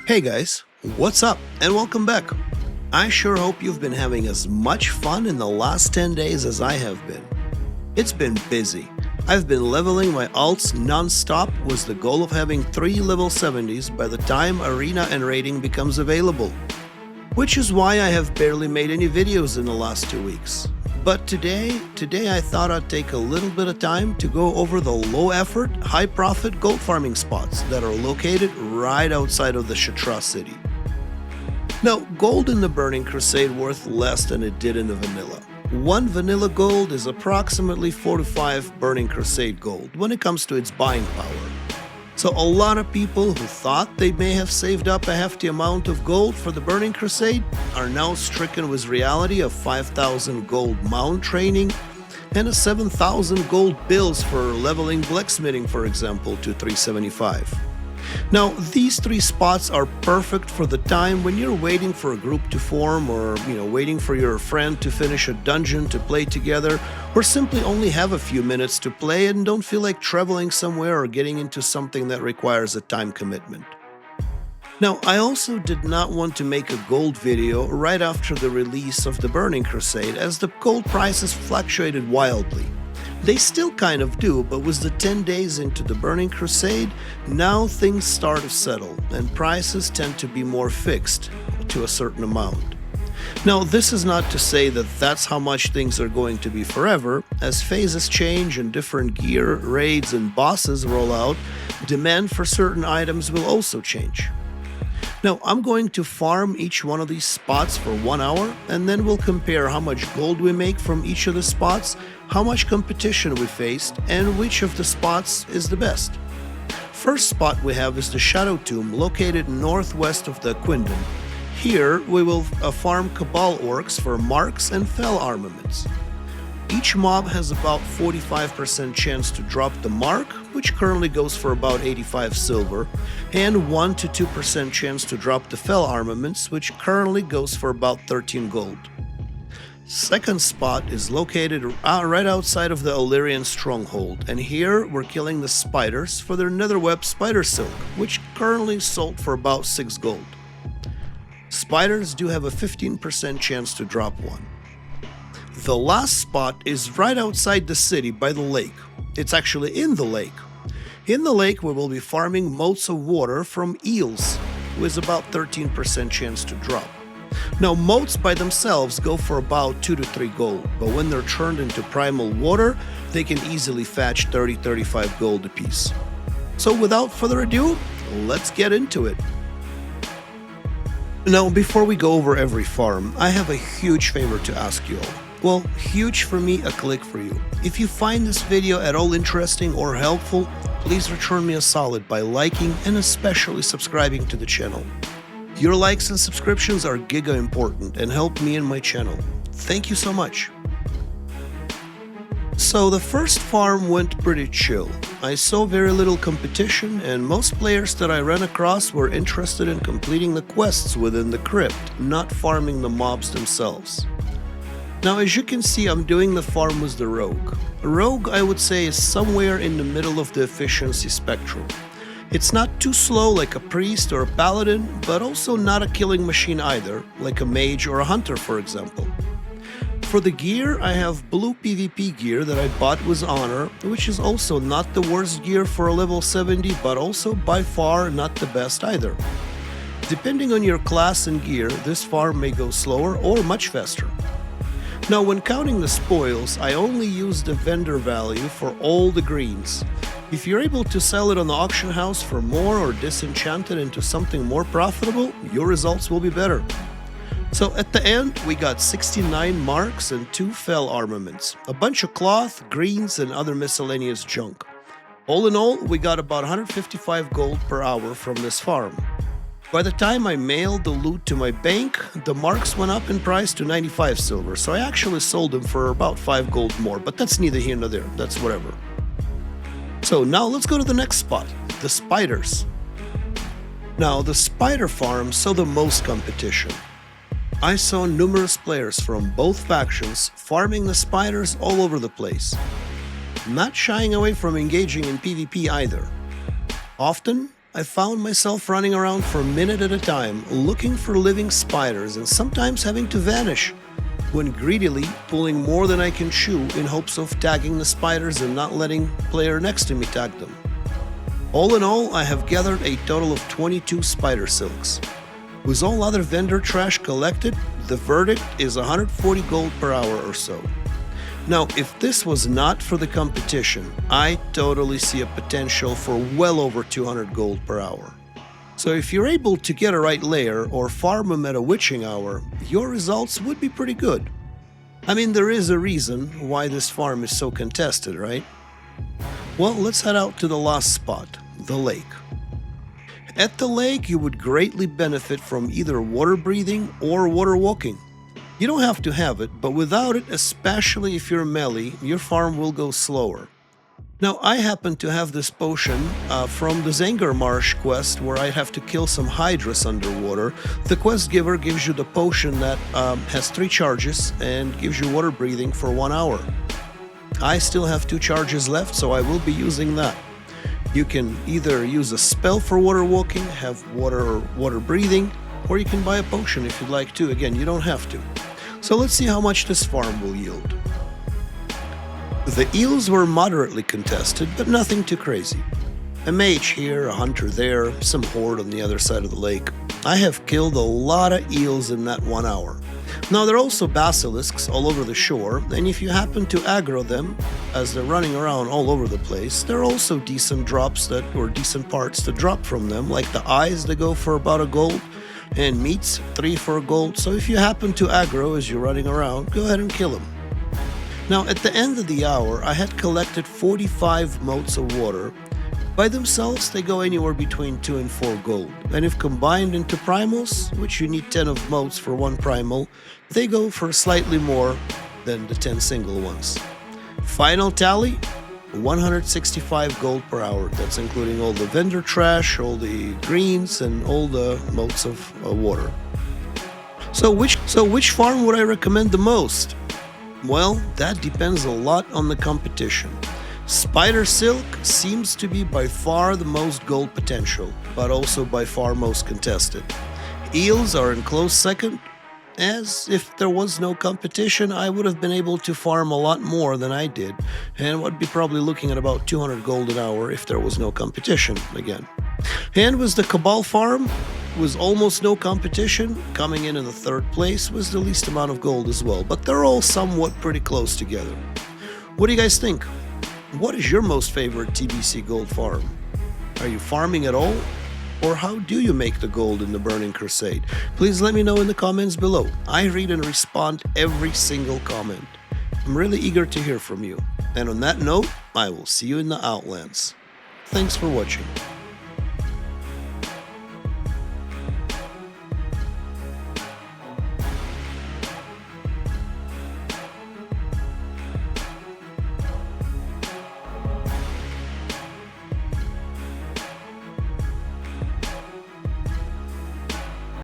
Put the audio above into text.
Hey guys, what's up and welcome back. I sure hope you've been having as much fun in the last 10 days as I have been. It's been busy. I've been leveling my alts non-stop with the goal of having 3 level 70s by the time arena and raiding becomes available. Which is why I have barely made any videos in the last 2 weeks. But today I thought I'd take a little bit of time to go over the low effort, high profit gold farming spots that are located right outside of the Shattrath City. Now, gold in the Burning Crusade worth less than it did in the vanilla. 1 vanilla gold is approximately 4 to 5 Burning Crusade gold when it comes to its buying power. So a lot of people who thought they may have saved up a hefty amount of gold for the Burning Crusade are now stricken with reality of 5,000 gold mount training and a 7,000 gold bills for leveling blacksmithing, for example, to 375. Now, these 3 spots are perfect for the time when you're waiting for a group to form or, waiting for your friend to finish a dungeon to play together, or simply only have a few minutes to play and don't feel like traveling somewhere or getting into something that requires a time commitment. Now, I also did not want to make a gold video right after the release of the Burning Crusade, as the gold prices fluctuated wildly. They still kind of do, but with the 10 days into the Burning Crusade, now things start to settle and prices tend to be more fixed to a certain amount. Now, this is not to say that that's how much things are going to be forever. As phases change and different gear, raids, and bosses roll out, demand for certain items will also change. Now, I'm going to farm each one of these spots for 1 hour, and then we'll compare how much gold we make from each of the spots, how much competition we faced, and which of the spots is the best. First spot we have is the Shadow Tomb, located northwest of the Outland. Here, we will farm Cabal Orcs for marks and fell armaments. Each mob has about 45% chance to drop the mark, which currently goes for about 85 silver, and 1 to 2% chance to drop the fell armaments, which currently goes for about 13 gold. Second spot is located right outside of the Illyrian stronghold, and here we're killing the spiders for their netherweb spider silk, which currently sold for about 6 gold. Spiders do have a 15% chance to drop one. The last spot is right outside the city by the lake. It's actually in the lake. In the lake we will be farming motes of water from eels, with about 13% chance to drop. Now, motes by themselves go for about 2 to 3 gold, but when they're turned into primal water, they can easily fetch 30-35 gold apiece. So without further ado, let's get into it. Now, before we go over every farm, I have a huge favor to ask you all. Well, huge for me, a click for you. If you find this video at all interesting or helpful, please return me a solid by liking and especially subscribing to the channel. Your likes and subscriptions are giga important and help me and my channel. Thank you so much. So the first farm went pretty chill. I saw very little competition, and most players that I ran across were interested in completing the quests within the crypt, not farming the mobs themselves. Now, as you can see, I'm doing the farm with the rogue. Rogue, I would say, is somewhere in the middle of the efficiency spectrum. It's not too slow like a priest or a paladin, but also not a killing machine either, like a mage or a hunter, for example. For the gear, I have blue PvP gear that I bought with honor, which is also not the worst gear for a level 70, but also by far not the best either. Depending on your class and gear, this farm may go slower or much faster. Now, when counting the spoils, I only use the vendor value for all the greens. If you're able to sell it on the auction house for more or disenchant it into something more profitable, your results will be better. So at the end, we got 69 marks and 2 fell armaments, a bunch of cloth, greens, and other miscellaneous junk. All in all, we got about 155 gold per hour from this farm. By the time I mailed the loot to my bank, the marks went up in price to 95 silver, so I actually sold them for about 5 gold more, but that's neither here nor there, that's whatever. So now let's go to the next spot, the spiders. Now, the spider farm saw the most competition. I saw numerous players from both factions farming the spiders all over the place, not shying away from engaging in PvP either. Often, I found myself running around for a minute at a time, looking for living spiders and sometimes having to vanish, when greedily pulling more than I can chew in hopes of tagging the spiders and not letting player next to me tag them. All in all, I have gathered a total of 22 spider silks. With all other vendor trash collected, the verdict is 140 gold per hour or so. Now, if this was not for the competition, I totally see a potential for well over 200 gold per hour. So if you're able to get a right layer or farm them at a witching hour, your results would be pretty good. I mean, there is a reason why this farm is so contested, right? Well, let's head out to the last spot, the lake. At the lake, you would greatly benefit from either water breathing or water walking. You don't have to have it, but without it, especially if you're melee, your farm will go slower. Now, I happen to have this potion from the Zangar Marsh quest where I have to kill some hydras underwater. The quest giver gives you the potion that has 3 charges and gives you water breathing for 1 hour. I still have 2 charges left, so I will be using that. You can either use a spell for water walking, have water breathing, or you can buy a potion if you'd like to. Again, you don't have to. So let's see how much this farm will yield. The eels were moderately contested, but nothing too crazy. A mage here, a hunter there, some horde on the other side of the lake. I have killed a lot of eels in that 1 hour. Now, there are also basilisks all over the shore, and if you happen to aggro them as they're running around all over the place, there are also decent drops or decent parts to drop from them, like the eyes that go for about a gold, and meats 3 for a gold. So if you happen to aggro as you're running around, go ahead and kill them. Now, at the end of the hour, I had collected 45 motes of water. By themselves, they go anywhere between 2 and 4 gold, and if combined into primals, which you need 10 of motes for 1 primal, they go for slightly more than the 10 single ones. Final tally, 165 gold per hour. That's including all the vendor trash, all the greens, and all the motes of water. So which farm would I recommend the most? Well, that depends a lot on the competition. Spider Silk seems to be by far the most gold potential, but also by far most contested. Eels are in close second, as if there was no competition, I would have been able to farm a lot more than I did, and would be probably looking at about 200 gold an hour if there was no competition again. And with the Cabal farm, with almost no competition, coming in the 3rd place was the least amount of gold as well, but they're all somewhat pretty close together. What do you guys think? What is your most favorite TBC gold farm? Are you farming at all? Or how do you make the gold in the Burning Crusade? Please let me know in the comments below. I read and respond every single comment. I'm really eager to hear from you. And on that note, I will see you in the Outlands. Thanks for watching.